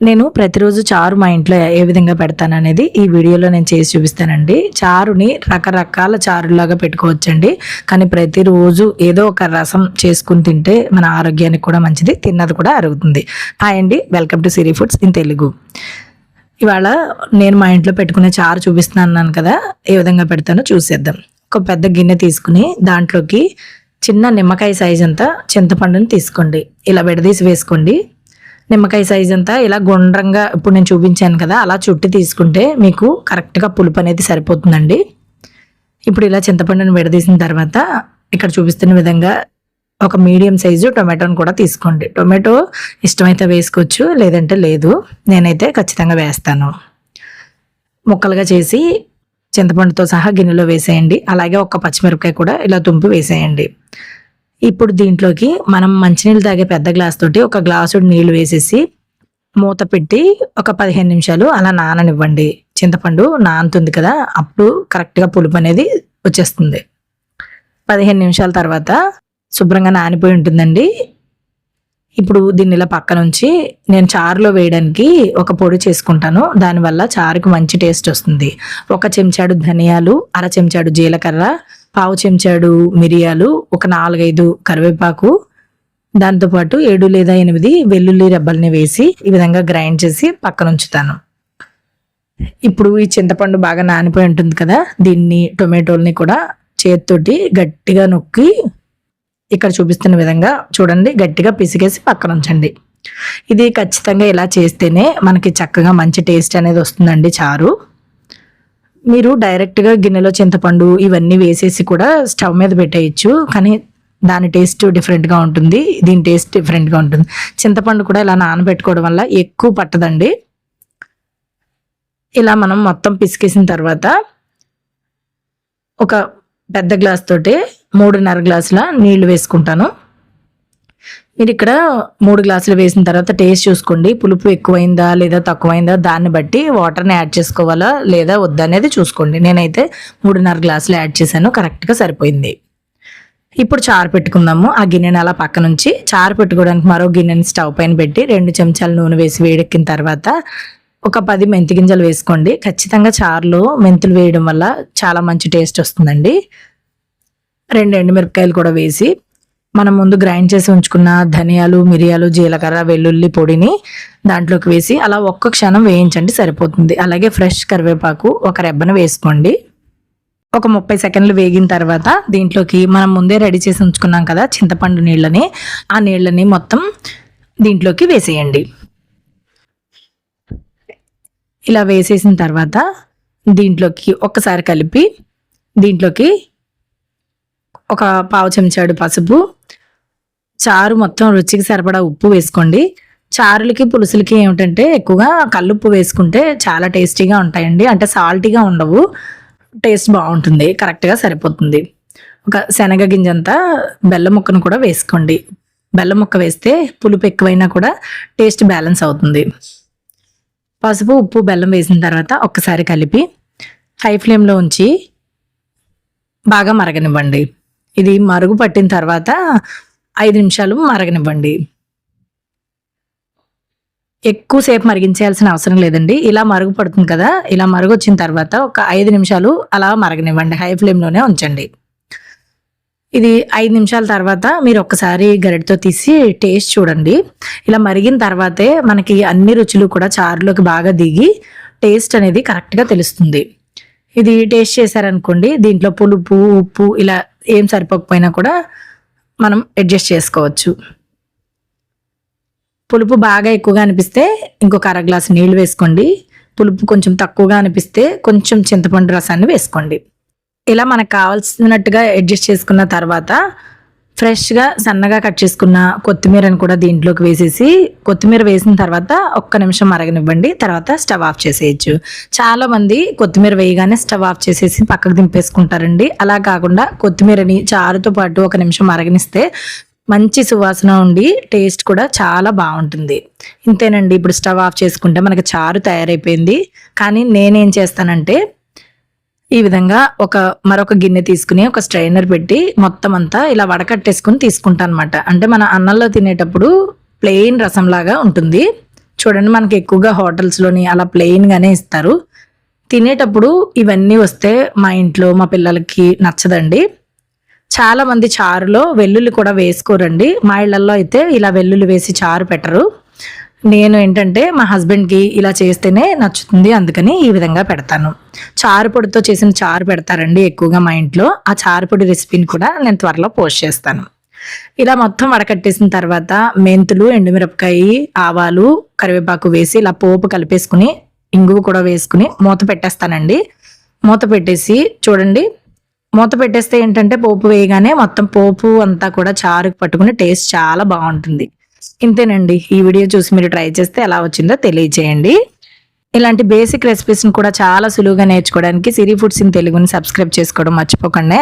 నేను ప్రతిరోజు చారు మా ఇంట్లో ఏ విధంగా పెడతాననేది ఈ వీడియోలో నేను చేసి చూపిస్తానండి. చారుని రకరకాల చారులాగా పెట్టుకోవచ్చండి. కానీ ప్రతిరోజు ఏదో ఒక రసం చేసుకుని తింటే మన ఆరోగ్యానికి కూడా మంచిది, తిన్నది కూడా అరుగుతుంది. హాయ్ అండి, welcome to Siri foods in Telugu. ఇవాళ నేను మా ఇంట్లో పెట్టుకునే చారు చూపిస్తున్నాను కదా, ఏ విధంగా పెడతానో చూసేద్దాం. ఒక పెద్ద గిన్నె తీసుకుని దాంట్లోకి చిన్న నిమ్మకాయ సైజ్ అంతా చింతపండుని తీసుకోండి. ఇలా విడదీసి వేసుకోండి. నిమ్మకాయ సైజ్ అంతా ఇలా గుండ్రంగా ఇప్పుడు నేను చూపించాను కదా, అలా చుట్టి తీసుకుంటే మీకు కరెక్ట్గా పులుపు అనేది సరిపోతుందండి. ఇప్పుడు ఇలా చింతపండుని విడదీసిన తర్వాత ఇక్కడ చూపిస్తున్న విధంగా ఒక మీడియం సైజు టొమాటోని కూడా తీసుకోండి. టొమాటో ఇష్టమైతే వేసుకోవచ్చు, లేదంటే లేదు. నేనైతే ఖచ్చితంగా వేస్తాను. ముక్కలుగా చేసి చింతపండుతో సహా గిన్నెలో వేసేయండి. అలాగే ఒక పచ్చిమిరపకాయ కూడా ఇలా తుంపి వేసేయండి. ఇప్పుడు దీంట్లోకి మనం మంచినీళ్ళు తాగే పెద్ద గ్లాస్ తోటి ఒక గ్లాసు నీళ్లు వేసేసి మూత పెట్టి ఒక 15 నిమిషాలు అలా నాననివ్వండి. చింతపండు నానుతుంది కదా, అప్పుడు కరెక్ట్గా పులుపు అనేది వచ్చేస్తుంది. 15 నిమిషాల తర్వాత శుభ్రంగా నానిపోయి ఉంటుందండి. ఇప్పుడు దీన్ని ఇలా పక్క నుంచి నేను చారులో వేయడానికి ఒక పొడి చేసుకుంటాను. దానివల్ల చారుకు మంచి టేస్ట్ వస్తుంది. 1 చెంచాడు ధనియాలు, 1/2 చెంచాడు జీలకర్ర, 1/2 చెంచాడు మిరియాలు, ఒక 4-5 కరివేపాకు, దాంతోపాటు 7 లేదా 8 వెల్లుల్లి రెబ్బల్ని వేసి ఈ విధంగా గ్రైండ్ చేసి పక్కన ఉంచుతాను. ఇప్పుడు ఈ చింతపండు బాగా నానిపోయి ఉంటుంది కదా, దీన్ని టొమాటోల్ని కూడా చేతితోటి గట్టిగా నొక్కి ఇక్కడ చూపిస్తున్న విధంగా చూడండి, గట్టిగా పిసికేసి పక్కన ఉంచండి. ఇది ఖచ్చితంగా ఇలా చేస్తేనే మనకి చక్కగా మంచి టేస్ట్ అనేది వస్తుందండి చారు. మీరు డైరెక్ట్గా గిన్నెలో చింతపండు ఇవన్నీ వేసేసి కూడా స్టవ్ మీద పెట్టేయచ్చు, కానీ దాని టేస్ట్ డిఫరెంట్గా ఉంటుంది, దీని టేస్ట్ డిఫరెంట్గా ఉంటుంది. చింతపండు కూడా ఇలా నానబెట్టుకోవడం వల్ల ఎక్కువ పట్టదండి. ఇలా మనం మొత్తం పిసికేసిన తర్వాత ఒక పెద్ద గ్లాస్ తోటి 3.5 గ్లాసుల నీళ్లు వేసుకుంటాను. మీరు ఇక్కడ 3 గ్లాసులు వేసిన తర్వాత టేస్ట్ చూసుకోండి. పులుపు ఎక్కువైందా లేదా తక్కువైందా దాన్ని బట్టి వాటర్ని యాడ్ చేసుకోవాలా లేదా వద్దా అనేది చూసుకోండి. నేనైతే 3.5 గ్లాసులు యాడ్ చేశాను, కరెక్ట్గా సరిపోయింది. ఇప్పుడు చారు పెట్టుకుందాము. ఆ గిన్నెని అలా పక్క నుంచి చారు పెట్టుకోవడానికి మరో గిన్నెని స్టవ్ పైన పెట్టి 2 చెంచాలు నూనె వేసి వేడెక్కిన తర్వాత ఒక 10 మెంతి గింజలు వేసుకోండి. ఖచ్చితంగా చారులో మెంతులు వేయడం వల్ల చాలా మంచి టేస్ట్ వస్తుందండి. 2 ఎండుమిరపకాయలు కూడా వేసి మనం ముందు గ్రైండ్ చేసి ఉంచుకున్న ధనియాలు, మిరియాలు, జీలకర్ర, వెల్లుల్లి పొడిని దాంట్లోకి వేసి అలా ఒక్క క్షణం వేయించండి, సరిపోతుంది. అలాగే ఫ్రెష్ కరివేపాకు ఒక రెబ్బను వేసుకోండి. ఒక 30 సెకండ్లు వేగిన తర్వాత దీంట్లోకి మనం ముందే రెడీ చేసి ఉంచుకున్నాం కదా చింతపండు నీళ్ళని, ఆ నీళ్ళని మొత్తం దీంట్లోకి వేసేయండి. ఇలా వేసేసిన తర్వాత దీంట్లోకి ఒక్కసారి కలిపి దీంట్లోకి ఒక 1/2 చెంచాడు పసుపు, చారు మొత్తం రుచికి సరిపడా ఉప్పు వేసుకోండి. చారులకి పులుసులకి ఏమిటంటే ఎక్కువగా కల్లుప్పు వేసుకుంటే చాలా టేస్టీగా ఉంటాయండి. అంటే సాల్టీగా ఉండవు, టేస్ట్ బాగుంటుంది, కరెక్ట్గా సరిపోతుంది. ఒక శనగ గింజంతా బెల్లం ముక్కను కూడా వేసుకోండి. బెల్లం ముక్క వేస్తే పులుపు ఎక్కువైనా కూడా టేస్ట్ బ్యాలెన్స్ అవుతుంది. పసుపు, ఉప్పు, బెల్లం వేసిన తర్వాత ఒక్కసారి కలిపి హై ఫ్లేమ్లో ఉంచి బాగా మరగనివ్వండి. ఇది మరుగు పట్టిన తర్వాత 5 నిమిషాలు మరగనివ్వండి. ఎక్కువసేపు మరిగించాల్సిన అవసరం లేదండి. ఇలా మరుగు పడుతుంది కదా, ఇలా మరుగు వచ్చిన తర్వాత ఒక 5 నిమిషాలు అలా మరగనివ్వండి. హై ఫ్లేమ్లోనే ఉంచండి. ఇది 5 నిమిషాల తర్వాత మీరు ఒక్కసారి గరిటతో తీసి టేస్ట్ చూడండి. ఇలా మరిగిన తర్వాతే మనకి అన్ని రుచులు కూడా చారులోకి బాగా దిగి టేస్ట్ అనేది కరెక్ట్గా తెలుస్తుంది. ఇది టేస్ట్ చేశారనుకోండి, దీంట్లో పులుపు, ఉప్పు ఇలా ఏం సరిపోకపోయినా కూడా మనం అడ్జస్ట్ చేసుకోవచ్చు. పులుపు బాగా ఎక్కువగా అనిపిస్తే ఇంకొక 1/2 గ్లాసు నీళ్ళు వేసుకోండి. పులుపు కొంచెం తక్కువగా అనిపిస్తే కొంచెం చింతపండు రసాన్ని వేసుకోండి. ఇలా మనకు కావాల్సినట్టుగా అడ్జస్ట్ చేసుకున్న తర్వాత ఫ్రెష్గా సన్నగా కట్ చేసుకున్న కొత్తిమీరని కూడా దీంట్లోకి వేసేసి కొత్తిమీర వేసిన తర్వాత 1 నిమిషం మరగనివ్వండి. తర్వాత స్టవ్ ఆఫ్ చేసేయచ్చు. చాలామంది కొత్తిమీర వేయగానే స్టవ్ ఆఫ్ చేసేసి పక్కకు దింపేసుకుంటారండి. అలా కాకుండా కొత్తిమీరని చారుతో పాటు 1 నిమిషం మరగనిస్తే మంచి సువాసన ఉండి టేస్ట్ కూడా చాలా బాగుంటుంది. ఇంతేనండి, ఇప్పుడు స్టవ్ ఆఫ్ చేసుకుంటే మనకి చారు తయారైపోయింది. కానీ నేనేం చేస్తానంటే ఈ విధంగా మరొక గిన్నె తీసుకుని ఒక స్ట్రైనర్ పెట్టి మొత్తం అంతా ఇలా వడకట్టేసుకుని తీసుకుంటాను అనమాట. అంటే మన అన్నంలో తినేటప్పుడు ప్లెయిన్ రసం లాగా ఉంటుంది. చూడండి మనకి ఎక్కువగా హోటల్స్లోని అలా ప్లెయిన్గానే ఇస్తారు. తినేటప్పుడు ఇవన్నీ వస్తే మా ఇంట్లో మా పిల్లలకి నచ్చదండి. చాలా మంది చారులో వెల్లుల్లి కూడా వేసుకోరండి. మా ఇళ్లలో అయితే ఇలా వెల్లుల్లి వేసి చారు పెట్టరు. నేను ఏంటంటే మా హస్బెండ్కి ఇలా చేస్తేనే నచ్చుతుంది, అందుకని ఈ విధంగా పెడతాను. చారు పొడితో చేసిన చారు పెడతారండి ఎక్కువగా మా ఇంట్లో. ఆ చారు పొడి రెసిపీని కూడా నేను త్వరలో పోస్ట్ చేస్తాను. ఇలా మొత్తం వడకట్టేసిన తర్వాత మెంతులు, ఎండుమిరపకాయ, ఆవాలు, కరివేపాకు వేసి ఇలా పోపు కలిపేసుకుని ఇంగువ కూడా వేసుకుని మూత పెట్టేస్తానండి. మూత పెట్టేసి చూడండి, మూత పెట్టేస్తే ఏంటంటే పోపు వేయగానే మొత్తం పోపు అంతా కూడా చారుకు పట్టుకుని టేస్ట్ చాలా బాగుంటుంది. ఇంతేనండి. ఈ వీడియో చూసి మీరు ట్రై చేస్తే ఎలా వచ్చిందో తెలియజేయండి. ఇలాంటి బేసిక్ రెసిపీస్ని కూడా చాలా సులువుగా నేర్చుకోవడానికి సిరి ఫుడ్స్ ఇన్ తెలుగుని సబ్స్క్రైబ్ చేసుకోవడం మర్చిపోకండి.